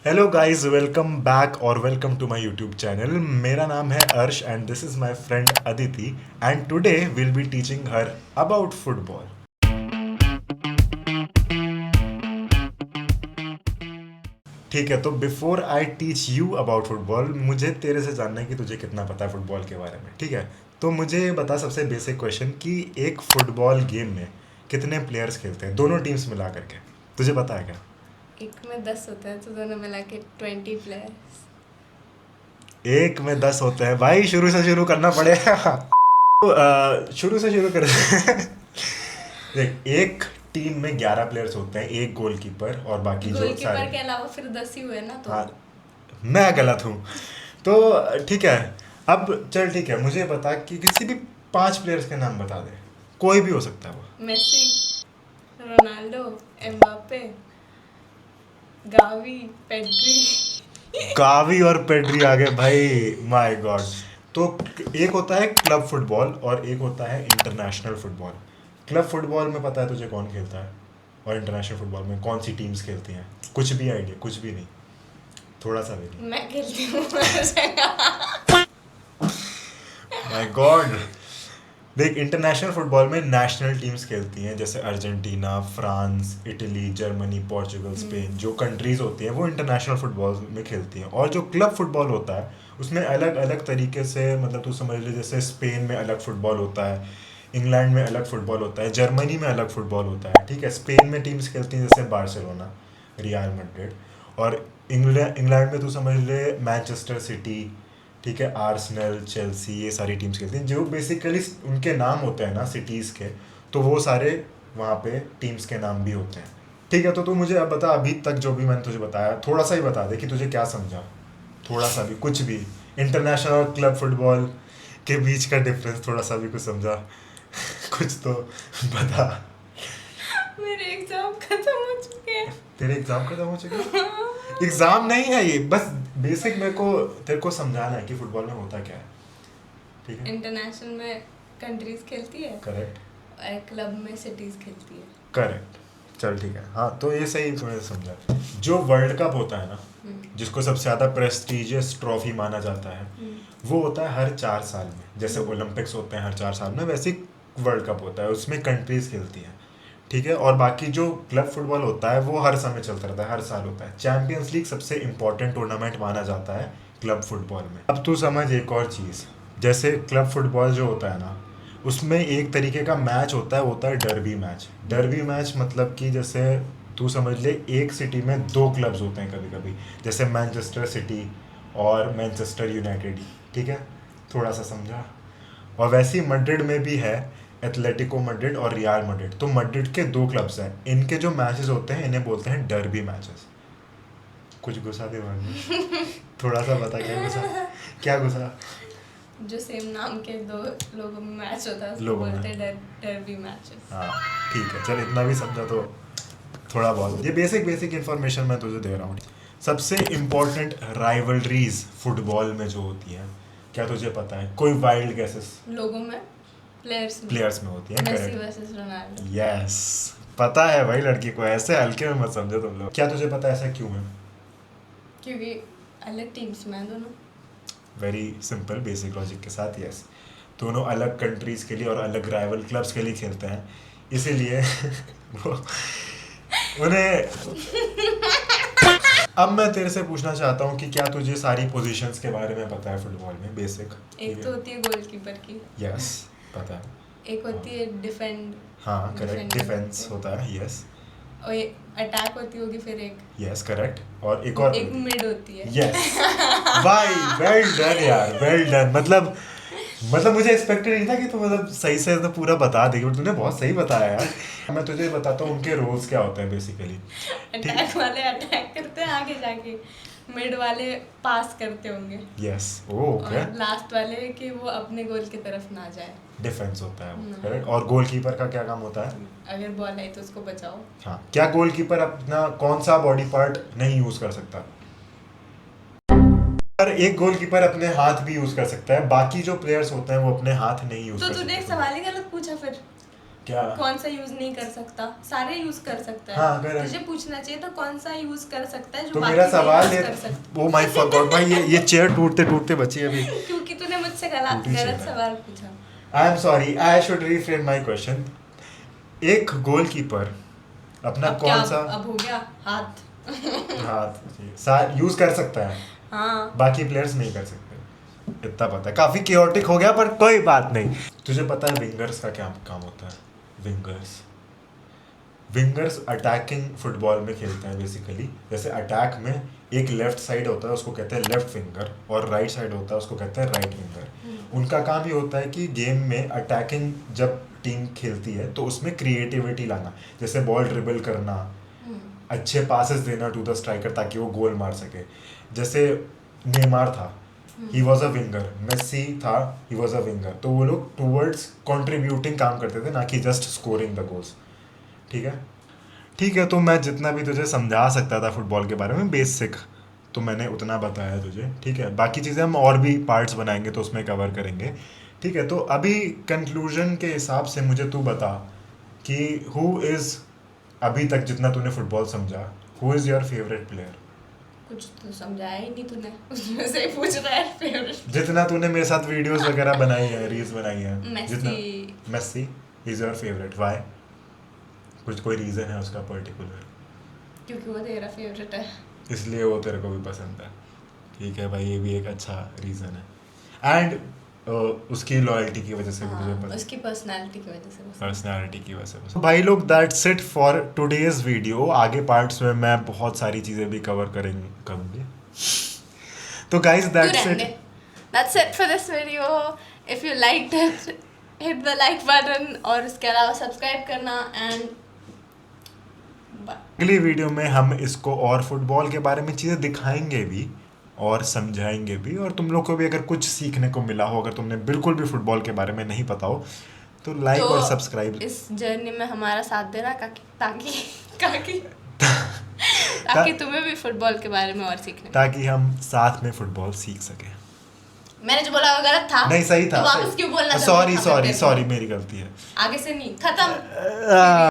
Hello guys, welcome back और welcome to my YouTube channel. मेरा नाम है Arsh and this is my friend Aditi and today will be teaching her about football. ठीक है, तो before I teach you about football मुझे तेरे से जानना है कि तुझे कितना पता है फुटबॉल के बारे में। ठीक है, तो मुझे ये बता सबसे बेसिक क्वेश्चन कि एक फुटबॉल गेम में कितने प्लेयर्स खेलते हैं दोनों टीम्स मिला करके, तुझे पता है क्या? एक में 10 होता है तो दोनों मिला के 20 प्लेयर्स। एक में 10 होते हैं भाई, शुरू से शुरू करना पड़ेगा। तो शुरू से शुरू कर देख, एक टीम में 11 प्लेयर्स होते हैं, एक गोलकीपर और बाकी जो गोलकीपर सारे। के अलावा फिर 10 ही हुए ना तो। हाँ, मैं गलत हूँ। तो ठीक है, अब चल ठीक है, मुझे बता कि किसी भी 5 प्लेयर्स के नाम बता दे, कोई भी हो सकता है वो। Messi, Ronaldo, Mbappe, Gavi, Pedri. Gavi और पेड्री आ गए भाई, माय गॉड। तो एक होता है क्लब फुटबॉल और एक होता है इंटरनेशनल फुटबॉल। क्लब फुटबॉल में पता है तुझे कौन खेलता है, और इंटरनेशनल फुटबॉल में कौन सी टीम्स खेलती हैं? कुछ भी आइडिया? कुछ भी नहीं, थोड़ा सा भी नहीं? मैं खेलती हूँ। My God. देख, इंटरनेशनल फुटबॉल में नेशनल टीम्स खेलती हैं, जैसे Argentina, France, Italy, Germany, Portugal, Spain. जो कंट्रीज होती हैं वो इंटरनेशनल फुटबॉल में खेलती हैं। और जो क्लब फुटबॉल होता है उसमें अलग अलग तरीके से, मतलब तू समझ ले, जैसे स्पेन में अलग फुटबॉल होता है, इंग्लैंड में अलग फुटबॉल होता है, जर्मनी में अलग फुटबॉल होता है। ठीक है, स्पेन में टीम्स खेलती हैं जैसे बार्सिलोना, रियल मैड्रिड। और इंग्लैंड में तू समझ ले मैनचेस्टर सिटी, ठीक है, आर्सेनल, चेल्सी, ये सारी टीम्स खेलती हैं। जो बेसिकली उनके नाम होते हैं ना सिटीज़ के, तो वो सारे वहाँ पे टीम्स के नाम भी होते हैं। ठीक है, तो तू मुझे अब बता, अभी तक जो भी मैंने तुझे बताया थोड़ा सा ही बता दे कि तुझे क्या समझा। थोड़ा सा भी, कुछ भी। इंटरनेशनल और क्लब फुटबॉल के बीच का डिफरेंस थोड़ा सा भी कुछ समझा? कुछ तो बता। मेरे एग्जाम खत्म हो चुके हैं। तेरे एग्जाम खत्म हो चुके हैं? एग्जाम नहीं है ये, बस बेसिक मेरे को तेरे को समझाना है कि फुटबॉल में होता क्या है। ठीक है, इंटरनेशनल में कंट्रीज खेलती है करेक्ट। और क्लब में सिटीज खेलती है। करेक्ट, चल ठीक है। हाँ, तो ये सही थोड़ा सा समझा। जो वर्ल्ड कप होता है ना, जिसको सबसे ज़्यादा प्रेस्टिजियस ट्रॉफी माना जाता है, वो होता है हर 4 साल में। जैसे ओलंपिक्स होते हैं हर 4 साल में, वैसे ही वर्ल्ड कप होता है, उसमें कंट्रीज खेलती हैं। ठीक है, और बाकी जो क्लब फुटबॉल होता है वो हर समय चलता रहता है, हर साल होता है। चैंपियंस लीग सबसे इम्पोर्टेंट टूर्नामेंट माना जाता है क्लब फुटबॉल में। अब तू समझ एक और चीज़, जैसे क्लब फुटबॉल जो होता है ना, उसमें एक तरीके का मैच होता है, वो होता है डर्बी मैच। डर्बी मैच मतलब कि जैसे तू समझ ले, एक सिटी में 2 क्लब्स होते हैं कभी कभी, जैसे मैनचेस्टर सिटी और मैनचेस्टर यूनाइटेड। ठीक है, थोड़ा सा समझा? और वैसे ही मड्रिड में भी है, एथलेटिको मड्रिड और रियल मड्रिड। तो मड्रिड के 2 क्लब्स हैं, इनके जो मैचेस होते हैं इन्हें बोलते हैं डर्बी मैचेस। कुछ घुसा दिमाग में? थोड़ा सा बता, क्या घुसा? क्या घुसा? जो सेम नाम के दो लोगों में मैच होता है उसको लोगों में, बोलते हैं डर्बी मैचेस। हाँ ठीक है, चल इतना भी समझा तो थोड़ा बहुत। ये बेसिक बेसिक इन्फॉर्मेशन मैं तुझे दे रहा हूँ। सबसे इम्पोर्टेंट राइवलरीज फुटबॉल में जो होती हैं, क्या तुझे पता है? कोई वाइल्ड गेसेस? लोगों में, प्लेयर्स में। प्लेयर्स में होती है, Messi correct. Versus Ronaldo. Yes, पता है भाई, लड़की को ऐसे हल्के में मत समझो तुम लोग। क्या तुझे पता है ऐसा क्यों है? क्योंकि अलग टीम्स में हैं दोनों। वेरी सिंपल, बेसिक लॉजिक के साथ, यस। दोनों अलग कंट्रीज के लिए और अलग राइवल क्लब्स के लिए खेलते हैं, इसीलिए वो उन्हें। अब मैं तेरे से पूछना चाहता हूँ कि क्या तुझे सारी पोजीशंस के बारे में पता है फुटबॉल में, बेसिक? एक तो होती है गोलकीपर की, यस, पता है। एक होती है डिफेंड, हाँ करेक्ट, डिफेंडिंग डिफेंस होते होता है, यस। और अटैक होती होगी, फिर एक यस करेक्ट, और एक और एक मिड होती है। यस भाई, वेल डन यार, वेल डन। मतलब मुझे एक्सपेक्टेड नहीं था कि तू मतलब सही से तो पूरा बता देगी, बट तूने बहुत सही बताया यार। मैं तुझे बताता हूँ उनके रोल्स क्या होते हैं बेसिकली। अटैक वाले अटैक करते हैं आगे जाके, मिड वाले पास करते होंगे, यस, ओके। और लास्ट वाले कि वो अपने गोल की तरफ ना जाए। डिफेंस होता है वो, करेक्ट। और गोलकीपर का क्या काम होता है? अगर बॉल आई तो उसको बचाओ। हाँ, क्या गोलकीपर अपना कौन सा बॉडी पार्ट नहीं यूज कर सकता? पर एक गोलकीपर अपने हाथ भी यूज कर सकता है, बाकी जो प्लेयर्स होते हैं वो अपने हाथ नहीं यूज तो कर तूने एक सकते। सवाल ही गलत पूछा फिर। क्या? कौन सा यूज नहीं कर सकता? सारे यूज कर सकता है। हाँ, कर। तुझे पूछना चाहिए था कौन सा यूज कर सकता है जो तो बाकी मेरा नहीं सवाल use है, कर सकता। ओ माय गॉड भाई, ये चेयर टूटते टूटते बची अभी। क्योंकि तूने मुझसे टूटी गलत चेयर है। सवाल पूछा। I am sorry, I should reframe my question. एक गोलकीपर अपना अब क्या? कौन सा अब हो गया हाथ। हाथ यूज कर सकता है, हाँ। बाकी प्लेयर्स नहीं कर सकते, इतना पता है। काफी कियोटिक हो गया पर कोई बात नहीं। तुझे पता है विंगर्स का क्या काम होता है? विंगर्स अटैकिंग फुटबॉल में खेलते हैं बेसिकली। जैसे अटैक में एक लेफ्ट साइड होता है, उसको कहते हैं लेफ्ट विंगर, और राइट साइड होता है, उसको कहते हैं राइट विंगर। उनका काम ये होता है कि गेम में अटैकिंग जब टीम खेलती है तो उसमें क्रिएटिविटी लाना, जैसे बॉल ड्रिबल करना, अच्छे पासेस देना टू द स्ट्राइकर ताकि वो गोल मार सके। जैसे नेमार था, he was a winger, Messi था, ही वॉज अ विंगर। तो वो लोग टूवर्ड्स कॉन्ट्रीब्यूटिंग काम करते थे, ना कि जस्ट स्कोरिंग द गोल्स। ठीक है, ठीक है। तो मैं जितना भी तुझे समझा सकता था फुटबॉल के बारे में बेसिक, तो मैंने उतना बताया तुझे। ठीक है, बाकी चीज़ें हम और भी पार्ट्स बनाएंगे तो उसमें कवर करेंगे। ठीक है, तो अभी कंक्लूजन के हिसाब से मुझे तू बता कि हु इज़, अभी तक जितना तूने फुटबॉल समझा, who is your favourite player? कुछ तो समझाया ही नहीं तूने, उसमें से ही पूछ रहा है फेवरेट। जितना तूने मेरे साथ वीडियोस वगैरह बनाई है, रील्स बनाई है, जितना। Messi. Messi is your favourite, why? कुछ कोई रीज़न है उसका पर्टिकुलर? क्योंकि वो तेरा फेवरेट है। इसलिए वो तेरे को भी पसंद है। ठीक है भाई, ये भी एक अच्छा रीज़न है। एंड उसकी लॉयल्टी की वजह से भी मुझे पसंद, उसकी पर्सनालिटी की वजह से। पर्सनालिटी की वजह से। तो भाई लोग, that's it for today's video. आगे पार्ट्स में मैं बहुत सारी चीज़ें भी कवर करूँगी। तो guys that's it. That's it for this video. If you liked it, hit the like button और उसके अलावा सब्सक्राइब करना। एंड अगली वीडियो में हम इसको और फुटबॉल के बारे में चीज़ें दिखाएंगे भी और समझाएंगे भी, और तुम लोग को भी अगर कुछ सीखने को मिला हो, अगर तुमने बिल्कुल भी फुटबॉल के बारे में नहीं पता हो, तो लाइक और सब्सक्राइब इस जर्नी में हमारा साथ देना ताकि तुम्हें भी फुटबॉल के बारे में और सीखने, ताकि हम साथ में फुटबॉल सीख सकें। मैंने जो बोला वो गलत था? नहीं, सही था। तो वापस क्यों बोलना? सॉरी मेरी गलती है। आगे से नहीं, खत्म।